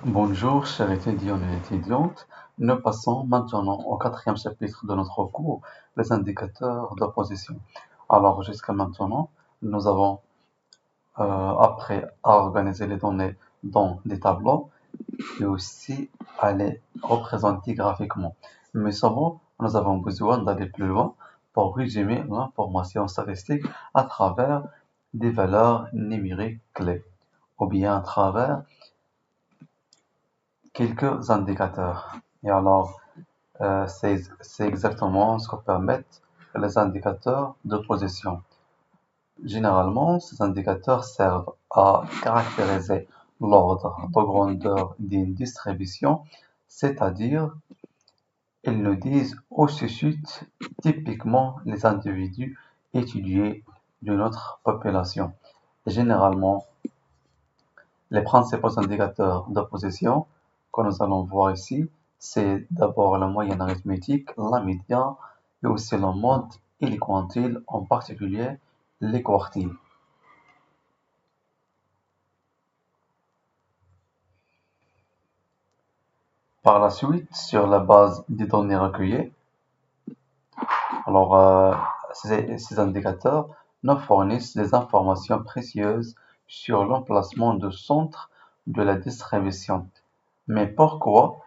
Bonjour, chers étudiants et étudiantes. Nous passons maintenant au quatrième chapitre de notre cours, les indicateurs d'opposition. Alors, jusqu'à maintenant, nous avons appris à organiser les données dans des tableaux et aussi à les représenter graphiquement. Mais souvent, nous avons besoin d'aller plus loin pour résumer l'information statistique à travers des valeurs numériques clés ou bien à travers quelques indicateurs. Et alors, c'est exactement ce que permettent les indicateurs de position. Généralement, ces indicateurs servent à caractériser l'ordre de grandeur d'une distribution, c'est-à-dire ils nous disent où se situent typiquement les individus étudiés de notre population. Généralement, les principaux indicateurs de position que nous allons voir ici, c'est d'abord la moyenne arithmétique, la médiane et aussi le mode et les quantiles, en particulier les quartiles. Par la suite, sur la base des données recueillies, alors ces indicateurs nous fournissent des informations précieuses sur l'emplacement du centre de la distribution. Mais pourquoi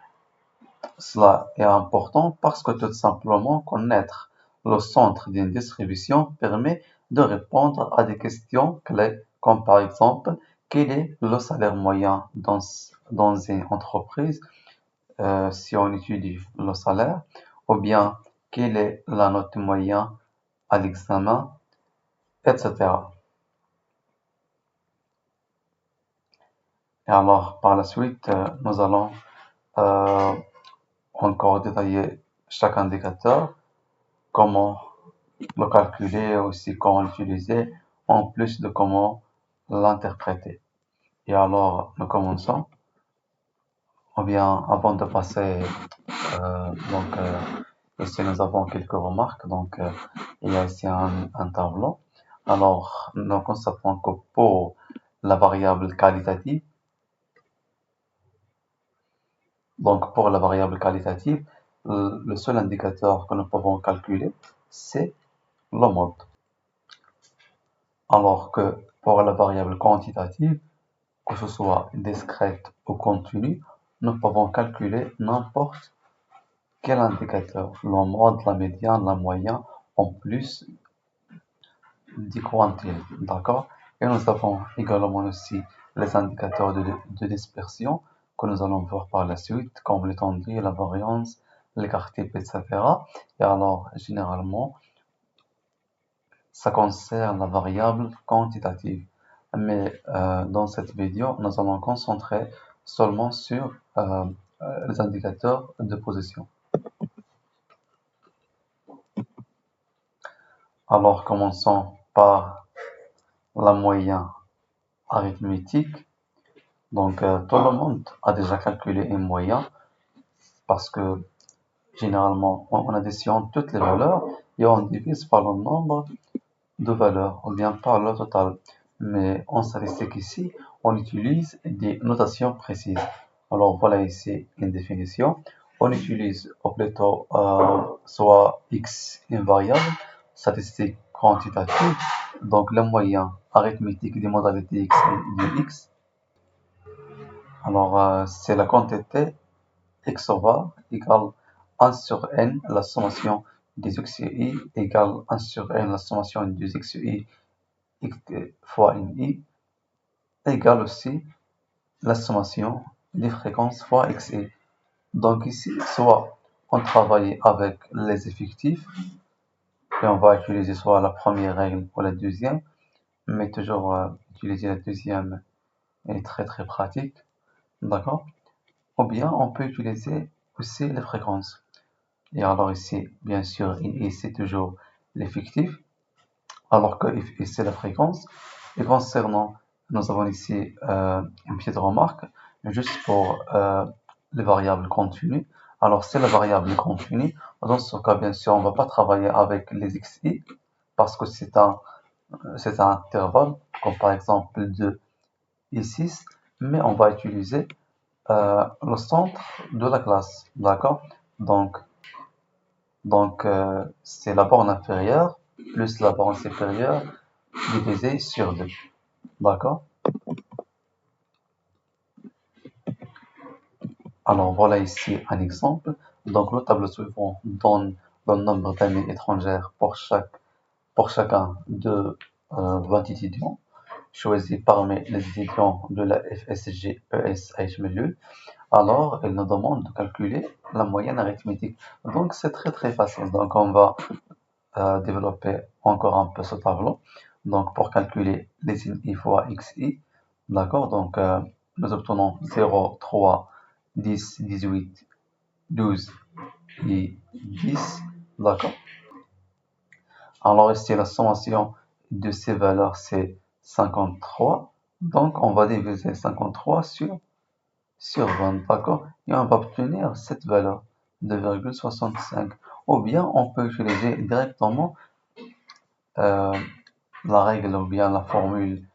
cela est important? Parce que tout simplement connaître le centre d'une distribution permet de répondre à des questions clés, comme par exemple, quel est le salaire moyen dans une entreprise si on étudie le salaire, ou bien quelle est la note moyenne à l'examen, etc. Et alors, par la suite, nous allons euh, encore détailler chaque indicateur, comment le calculer, aussi comment l'utiliser, en plus de comment l'interpréter. Et alors, nous commençons. Ou bien, avant de passer, ici nous avons quelques remarques. Donc, il y a ici un tableau. Alors, nous constatons que pour la variable qualitative, le seul indicateur que nous pouvons calculer, c'est le mode. Alors que pour la variable quantitative, que ce soit discrète ou continue, nous pouvons calculer n'importe quel indicateur, le mode, la médiane, la moyenne, en plus du quantile, d'accord? Et nous avons également aussi les indicateurs de dispersion que nous allons voir par la suite, comme l'étendue, la variance, l'écart type, etc. Et alors, généralement, ça concerne la variable quantitative. Mais dans cette vidéo, nous allons concentrer seulement sur les indicateurs de position. Alors, commençons par la moyenne arithmétique. Donc, tout le monde a déjà calculé une moyenne parce que généralement, on additionne toutes les valeurs et on divise par le nombre de valeurs ou bien par le total. Mais en statistique ici, on utilise des notations précises. Alors, voilà ici une définition. On utilise ou plutôt soit x une variable, statistique quantitative, donc le moyen arithmétique des modalités x et de x. Alors, c'est la quantité x over égale 1 sur n, la sommation des x et y égale 1 sur n, la sommation des x et y fois i égale aussi la sommation des fréquences fois x et y. Donc ici, soit on travaille avec les effectifs et on va utiliser soit la première règle ou la deuxième, mais toujours utiliser la deuxième est très très pratique, d'accord? Ou bien on peut utiliser aussi les fréquences. Et alors ici, bien sûr, i c'est toujours l'effectif, alors que f c'est la fréquence. Et concernant, nous avons ici une petite remarque, juste pour les variables continues. Alors c'est la variable continue. Dans ce cas, bien sûr, on ne va pas travailler avec les xi, parce que c'est un intervalle, comme par exemple 2 et 6, mais on va utiliser le centre de la classe, d'accord? Donc, c'est la borne inférieure plus la borne supérieure divisée sur 2, d'accord? Alors voilà ici un exemple. Donc le tableau suivant donne le nombre d'années étrangères pour chacun de 20 étudiants choisis parmi les étudiants de la FSG ESH-MLU. Alors, il nous demande de calculer la moyenne arithmétique. Donc, c'est très très facile. Donc, on va développer encore un peu ce tableau. Donc, pour calculer les i fois xi, d'accord, donc nous obtenons 0, 3, 10, 18, 12 et 10, d'accord. Alors ici, la sommation de ces valeurs, c'est 53. Donc, on va diviser 53 sur 20, d'accord? Et on va obtenir cette valeur, 2,65. Ou bien, on peut utiliser directement euh, la règle ou bien la formule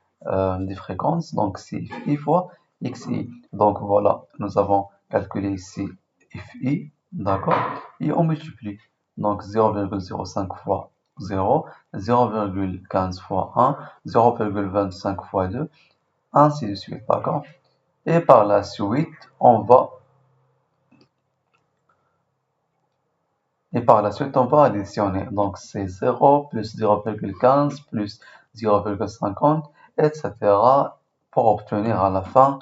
des fréquences. Donc, c'est i fois xi. Donc, voilà, nous avons calculé ici fi, d'accord? Et on multiplie. Donc, 0,05 fois 0, 0,15 fois 1, 0,25 fois 2, ainsi de suite, d'accord? Et par la suite, on va additionner. Donc, c'est 0 plus 0,15 plus 0,50, etc. pour obtenir à la fin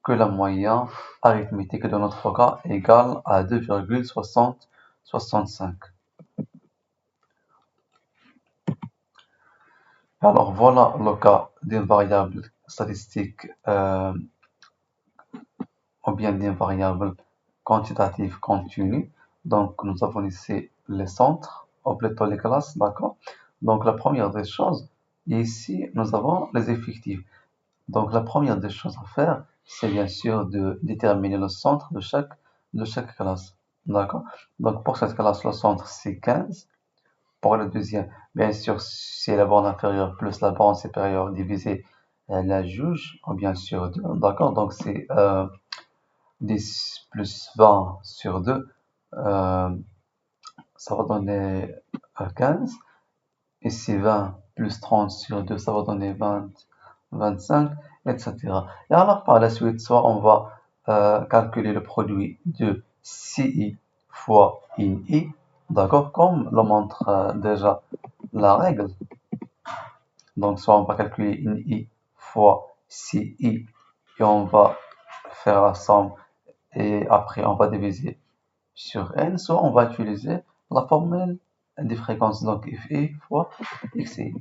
que la moyenne arithmétique de notre cas égale à 2,65. Alors, voilà le cas d'une variable statistique ou bien d'une variable quantitative continue. Donc, nous avons ici les centres, ou plutôt les classes, d'accord? Donc, la première des choses, ici, nous avons les effectifs. Donc, la première des choses à faire, c'est bien sûr de déterminer le centre de chaque classe, d'accord? Donc, pour cette classe, le centre, c'est 15. Pour le deuxième, bien sûr, c'est la borne inférieure plus la borne supérieure divisée la jauge, ou bien sûr 2, d'accord? Donc, c'est 10 plus 20 sur 2, ça va donner 15. Ici, 20 plus 30 sur 2, ça va donner 20, 25, etc. Et alors, par la suite, soit on va calculer le produit de CI fois INI, d'accord, comme le montre déjà la règle. Donc, soit on va calculer INI fois CI et on va faire la somme et après on va diviser sur n, soit on va utiliser la formule des fréquences, donc fi fois xi.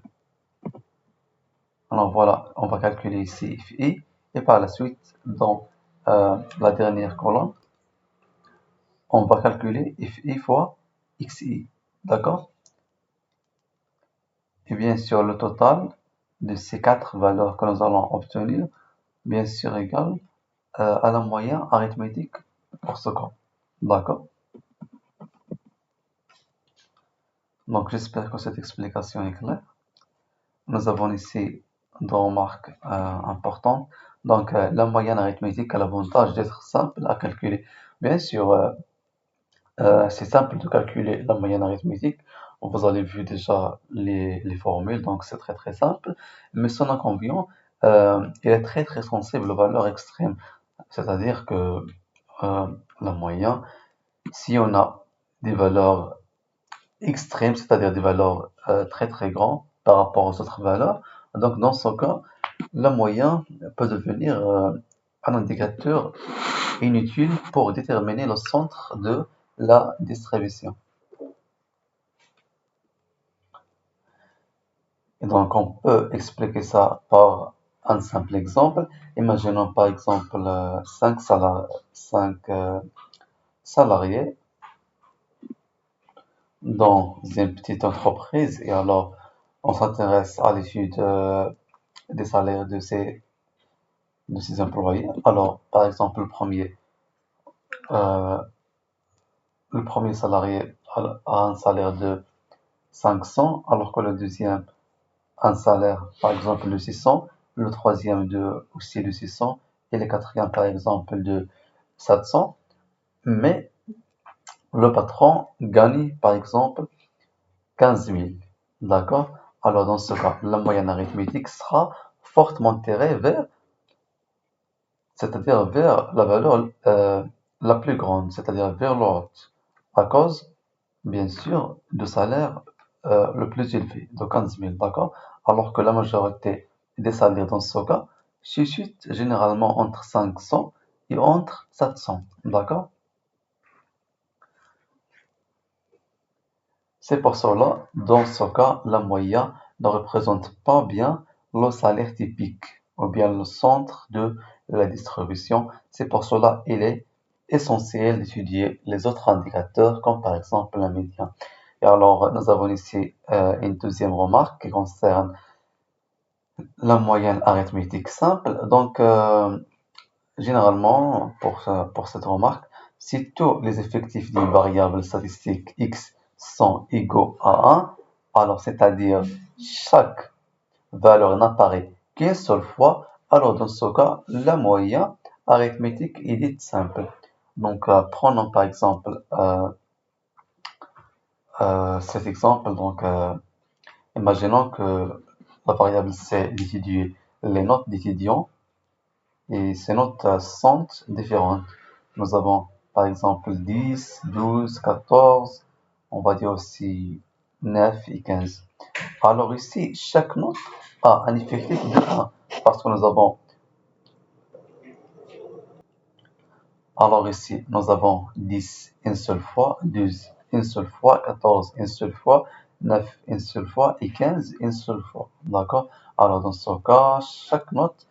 Alors voilà, on va calculer ici fi et par la suite, dans la dernière colonne, on va calculer fi fois xi, d'accord? Et bien sûr, le total de ces quatre valeurs que nous allons obtenir, bien sûr, égal à la moyenne arithmétique pour ce cas, d'accord? Donc, j'espère que cette explication est claire. Nous avons ici deux remarques importantes. Donc, la moyenne arithmétique a l'avantage d'être simple à calculer. Bien sûr, c'est simple de calculer la moyenne arithmétique. Vous avez vu déjà les formules, donc c'est très très simple. Mais son inconvénient, il est très très sensible aux valeurs extrêmes. C'est-à-dire que la moyenne, si on a des valeurs extrêmes, c'est-à-dire des valeurs très très grandes par rapport aux autres valeurs. Donc dans ce cas, la moyenne peut devenir un indicateur inutile pour déterminer le centre de la distribution. Et donc on peut expliquer ça par un simple exemple. Imaginons par exemple 5 salariés dans une petite entreprise et alors on s'intéresse à l'étude des salaires de ses employés. Alors, par exemple, euh, le premier salarié a un salaire de 500, alors que le deuxième a un salaire, par exemple, de 600, le troisième aussi de 600, et le quatrième par exemple de 700, mais le patron gagne par exemple 15 000. D'accord? Alors dans ce cas, la moyenne arithmétique sera fortement tirée vers, c'est-à-dire vers la valeur la plus grande, c'est-à-dire vers le haut, à cause, bien sûr, du salaire le plus élevé, de 15 000, d'accord? Alors que la majorité des salaires dans ce cas chutent généralement entre 500 et entre 700, d'accord? C'est pour cela, dans ce cas, la moyenne ne représente pas bien le salaire typique ou bien le centre de la distribution. C'est pour cela qu'il est essentiel d'étudier les autres indicateurs, comme par exemple la médiane. Et alors, nous avons ici une deuxième remarque qui concerne la moyenne arithmétique simple. Donc, généralement, pour cette remarque, si tous les effectifs d'une variable statistique x sont égaux à 1, alors c'est-à-dire chaque valeur n'apparaît qu'une seule fois, alors dans ce cas, la moyenne arithmétique est dite simple. Donc, prenons par exemple cet exemple. Donc, imaginons que la variable c'est d'étudier les notes d'étudiants et ces notes sont différentes. Nous avons par exemple 10, 12, 14, on va dire aussi 9 et 15. Alors ici, chaque note a un effectif de 1 parce que nous avons, alors ici, nous avons 10 une seule fois, 12 une seule fois, 14 une seule fois, 9 une seule fois et 15 une seule fois. D'accord? Alors dans ce cas, chaque note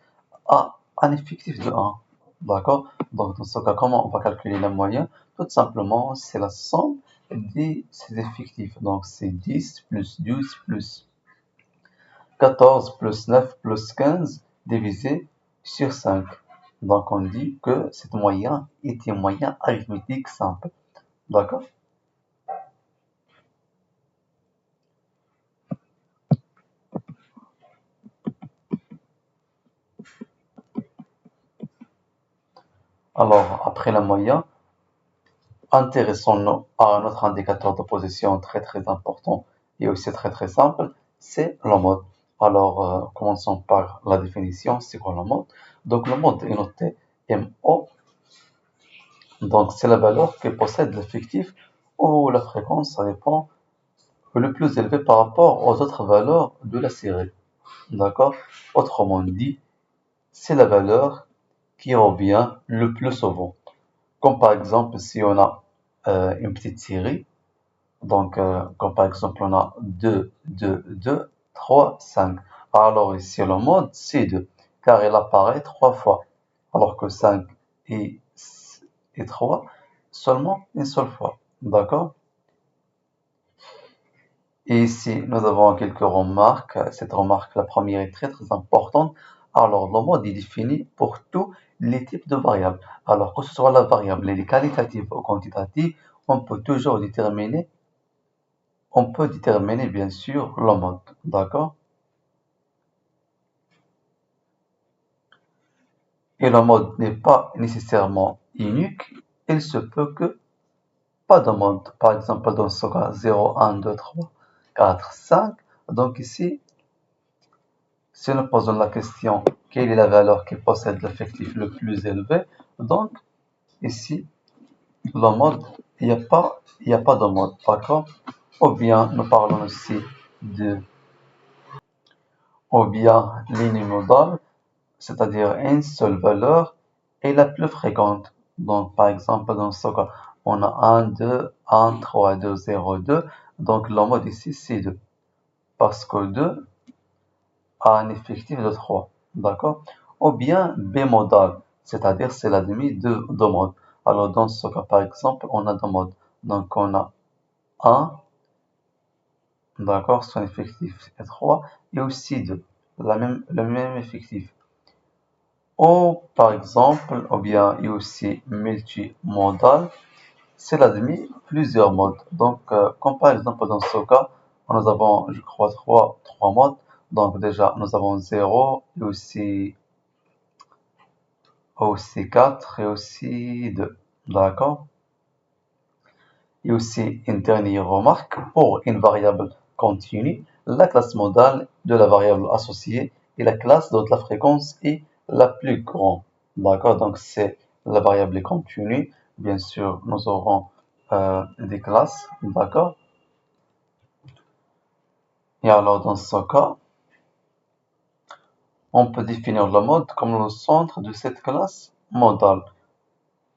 a un effectif de 1. D'accord? Donc, dans ce cas, comment on va calculer la moyenne? Tout simplement, c'est la somme de ces effectifs. Donc, c'est 10 plus 12 plus 14 plus 9 plus 15 divisé sur 5. Donc, on dit que cette moyenne est une moyenne arithmétique simple. D'accord? Alors, après la moyenne, intéressons-nous à un autre indicateur de position très très important et aussi très très simple, c'est le mode. Alors, commençons par la définition, c'est quoi le mode? Donc, le mode est noté MO, donc c'est la valeur que possède l'effectif ou la fréquence, ça dépend, le plus élevé par rapport aux autres valeurs de la série. D'accord? Autrement dit, c'est la valeur qui revient le plus souvent. Comme par exemple, si on a une petite série, donc comme par exemple on a 2, 2, 2, 3, 5. Alors ici le mode c'est 2, car il apparaît 3 fois, alors que 5 et, et 3 seulement une seule fois. D'accord? Et ici, nous avons quelques remarques. Cette remarque, la première est très très importante. Alors, le mode est défini pour tous les types de variables. Alors, que ce soit la variable, elle est qualitative ou quantitative, on peut toujours déterminer, on peut déterminer bien sûr le mode. D'accord? Et le mode n'est pas nécessairement unique. Il se peut que pas de mode. Par exemple, dans ce cas, 0, 1, 2, 3, 4, 5. Donc ici, si nous posons la question, quelle est la valeur qui possède l'effectif le plus élevé? Donc, ici, le mode, il y a pas de mode, d'accord? Ou bien, nous parlons aussi de, ou bien l'unimodal, c'est-à-dire une seule valeur est la plus fréquente. Donc, par exemple, dans ce cas, on a 1, 2, 1, 3, 2, 0, 2. Donc, le mode ici, c'est 2. Parce que 2 a un effectif de 3, d'accord? Ou bien bimodal, c'est-à-dire c'est la demi de deux modes. Alors dans ce cas, par exemple, on a deux modes. Donc on a 1, d'accord, son effectif est 3, et aussi 2, le même effectif. Ou par exemple, ou bien il y a aussi multimodal, c'est la demi plusieurs modes. Donc comme par exemple dans ce cas, nous avons, je crois, trois modes. Donc déjà, nous avons 0 et aussi aussi 4 et aussi 2. D'accord? Et aussi une dernière remarque, pour une variable continue, la classe modale de la variable associée et la classe dont la fréquence est la plus grande. D'accord? Donc c'est la variable continue. Bien sûr, nous aurons des classes. D'accord? Et alors dans ce cas, on peut définir le mode comme le centre de cette classe modale.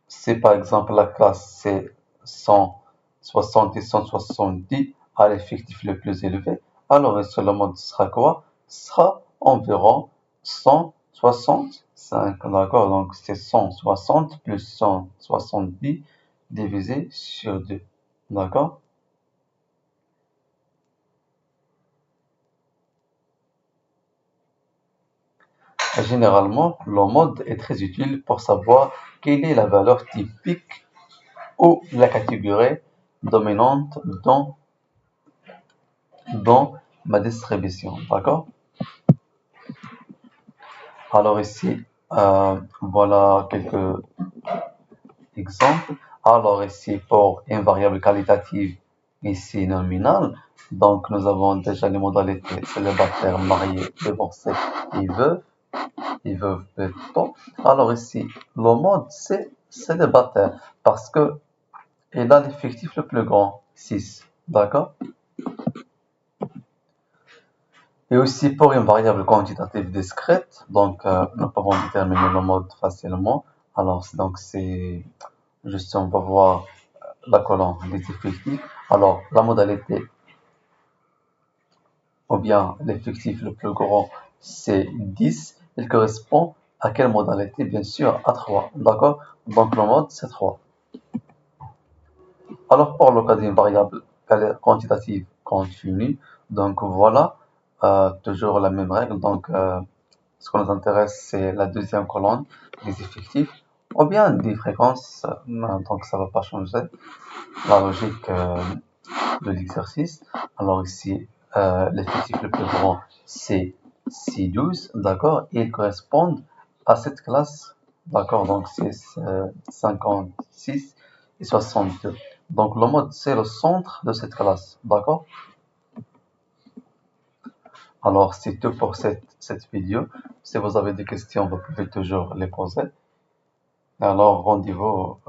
Si par exemple la classe c'est 160 et 170 à l'effectif le plus élevé, alors le mode sera quoi? Sera environ 165, d'accord? Donc c'est 160 plus 170 divisé sur 2, d'accord? Généralement, le mode est très utile pour savoir quelle est la valeur typique ou la catégorie dominante dans ma distribution, d'accord? Alors ici, voilà quelques exemples. Alors ici, pour une variable qualitative, ici nominale, donc nous avons déjà les modalités célibataire, marié, divorcé et veuve plutôt. Alors ici, le mode c'est célibataire parce que il a l'effectif le plus grand, 6, d'accord? Et aussi pour une variable quantitative discrète, donc nous pouvons déterminer le mode facilement. Alors donc c'est juste on va voir la colonne des effectifs. Alors la modalité ou bien l'effectif le plus grand c'est 10. Il correspond à quelle modalité? Bien sûr à 3. D'accord? Donc le mode c'est 3. Alors pour le cas d'une variable quantitative continue, donc voilà, toujours la même règle. Donc ce qui nous intéresse, c'est la deuxième colonne des effectifs, ou bien des fréquences, donc ça ne va pas changer la logique de l'exercice. Alors ici, l'effectif le plus grand, c'est 12, d'accord, et ils correspondent à cette classe, d'accord, donc c'est 56 et 62. Donc le mode, c'est le centre de cette classe, d'accord? Alors, c'est tout pour cette vidéo. Si vous avez des questions, vous pouvez toujours les poser. Alors, rendez-vous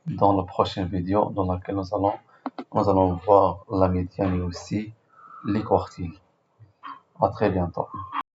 dans la prochaine vidéo dans laquelle nous allons voir la médiane et aussi les quartiles. À très bientôt.